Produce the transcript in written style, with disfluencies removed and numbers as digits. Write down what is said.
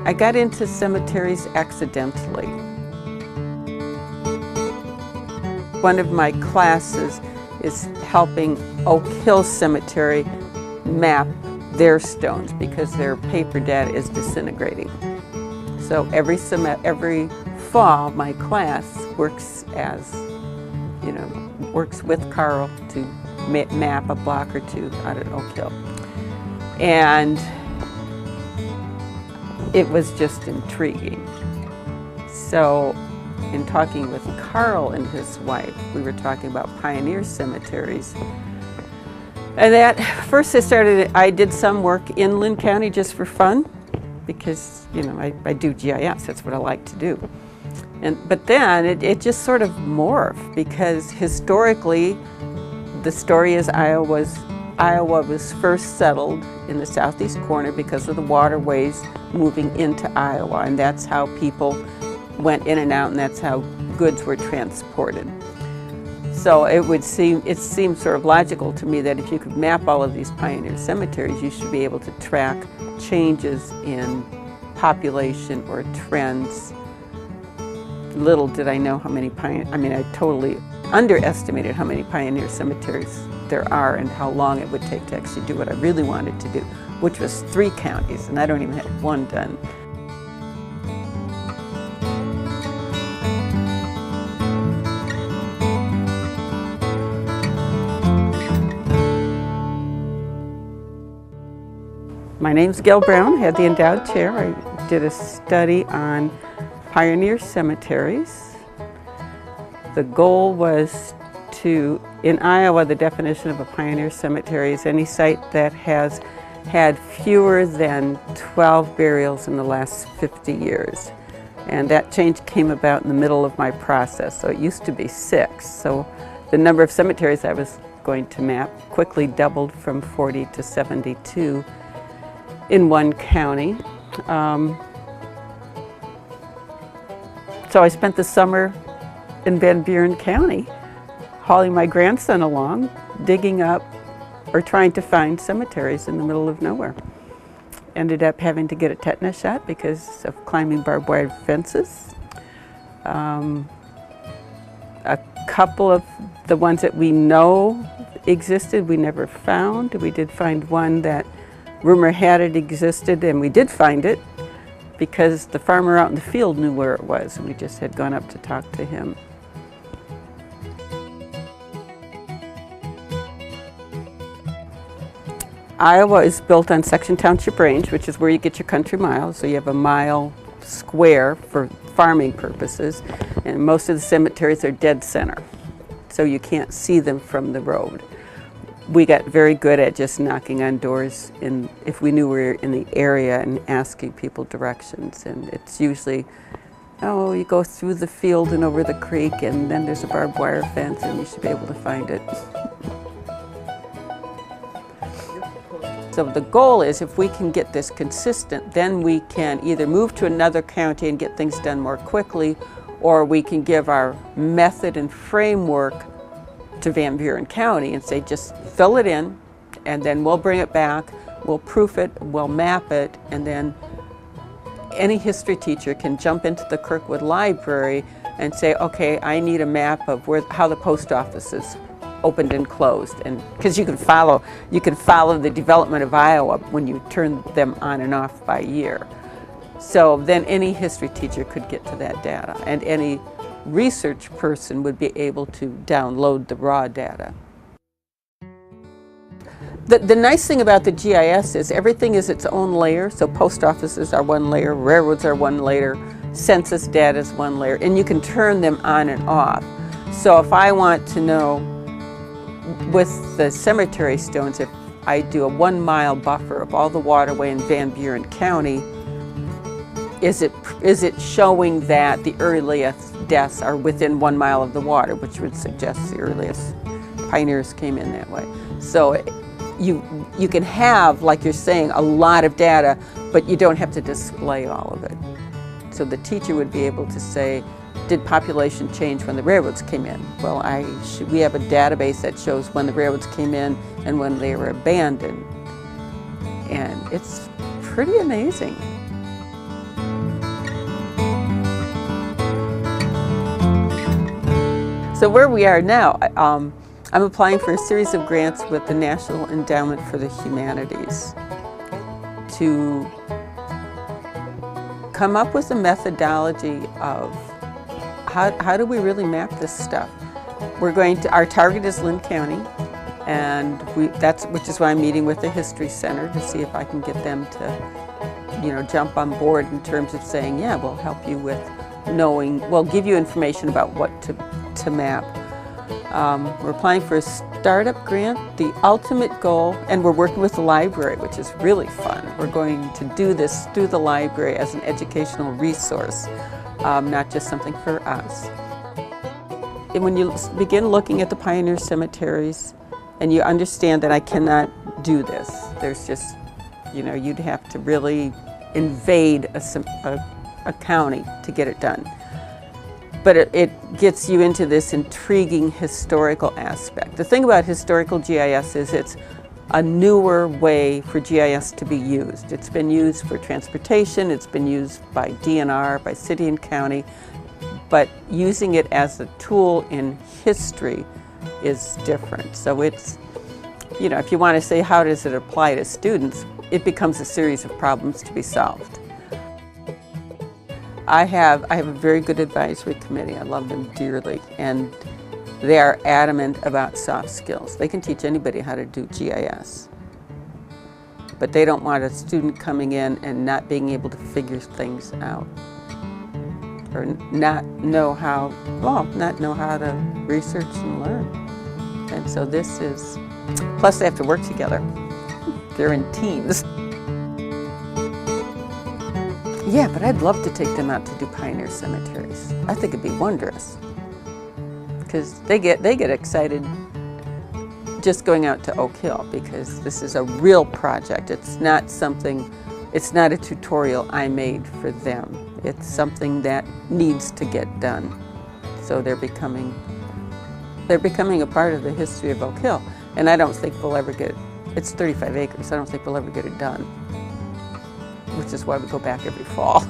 I got into cemeteries accidentally. One of my classes is helping Oak Hill Cemetery map their stones because their paper data is disintegrating. So every fall, my class works works with Carl to map a block or two out at Oak Hill. And it was just intriguing. So in talking with Carl and his wife, we were talking about pioneer cemeteries. And first I did some work in Lynn County just for fun because, I do GIS, that's what I like to do. But then it just sort of morphed because historically, the story is Iowa was first settled in the southeast corner because of the waterways moving into Iowa, and that's how people went in and out, and that's how goods were transported. So it seemed sort of logical to me that if you could map all of these pioneer cemeteries, you should be able to track changes in population or trends. Little did I know how many I totally underestimated how many pioneer cemeteries there are and how long it would take to actually do what I really wanted to do, which was 3 counties, and I don't even have 1 done. My name's Gail Brown, had the Endowed chair. I did a study on pioneer cemeteries. The goal was in Iowa, the definition of a pioneer cemetery is any site that has had fewer than 12 burials in the last 50 years. And that change came about in the middle of my process. So it used to be 6. So the number of cemeteries I was going to map quickly doubled from 40 to 72 in 1 county. So I spent the summer in Van Buren County, hauling my grandson along, digging up or trying to find cemeteries in the middle of nowhere. Ended up having to get a tetanus shot because of climbing barbed wire fences. A couple of the ones that we know existed, we never found. We did find one that rumor had it existed, and we did find it because the farmer out in the field knew where it was. We just had gone up to talk to him. Iowa is built on Section Township Range, which is where you get your country mile. So you have a mile square for farming purposes, and most of the cemeteries are dead center, so you can't see them from the road. We got very good at just knocking on doors if we knew we were in the area and asking people directions. And it's usually, oh, you go through the field and over the creek, and then there's a barbed wire fence, and you should be able to find it. So the goal is, if we can get this consistent, then we can either move to another county and get things done more quickly, or we can give our method and framework to Van Buren County and say, just fill it in, and then we'll bring it back, we'll proof it, we'll map it, and then any history teacher can jump into the Kirkwood library and say, okay, I need a map of how the post office is opened and closed, and because you can follow the development of Iowa when you turn them on and off by year. So then any history teacher could get to that data, and any research person would be able to download the raw data. The nice thing about the GIS is everything is its own layer. So post offices are 1 layer, railroads are 1 layer, census data is 1 layer, and you can turn them on and off. So if I want to know with the cemetery stones, if I do a 1-mile buffer of all the waterway in Van Buren County, is it showing that the earliest deaths are within 1 mile of the water, which would suggest the earliest pioneers came in that way. So you can have, like you're saying, a lot of data, but you don't have to display all of it. So the teacher would be able to say, did population change when the railroads came in? Well, we have a database that shows when the railroads came in and when they were abandoned. And it's pretty amazing. So where we are now, I'm applying for a series of grants with the National Endowment for the Humanities to come up with a methodology of how do we really map this stuff. Our target is Lynn County, and which is why I'm meeting with the History Center to see if I can get them to, jump on board in terms of saying, yeah, we'll help you with we'll give you information about what to map. We're applying for a startup grant. The ultimate goal, and we're working with the library, which is really fun. We're going to do this through the library as an educational resource, not just something for us. And when you begin looking at the pioneer cemeteries, and you understand that I cannot do this, there's just, you'd have to really invade a county to get it done. But it gets you into this intriguing historical aspect. The thing about historical GIS is it's a newer way for GIS to be used. It's been used for transportation, it's been used by DNR, by city and county, but using it as a tool in history is different. So it's, if you want to say how does it apply to students, it becomes a series of problems to be solved. I have a very good advisory committee. I love them dearly, and they are adamant about soft skills. They can teach anybody how to do GIS, but they don't want a student coming in and not being able to figure things out, or not know how to research and learn. And so this is, plus they have to work together. They're in teams. Yeah, but I'd love to take them out to do pioneer cemeteries. I think it'd be wondrous, because they get excited just going out to Oak Hill, because this is a real project. It's not a tutorial I made for them. It's something that needs to get done. So they're becoming a part of the history of Oak Hill, and I don't think we'll ever get it. It's 35 acres. I don't think we'll ever get it done, which is why we go back every fall.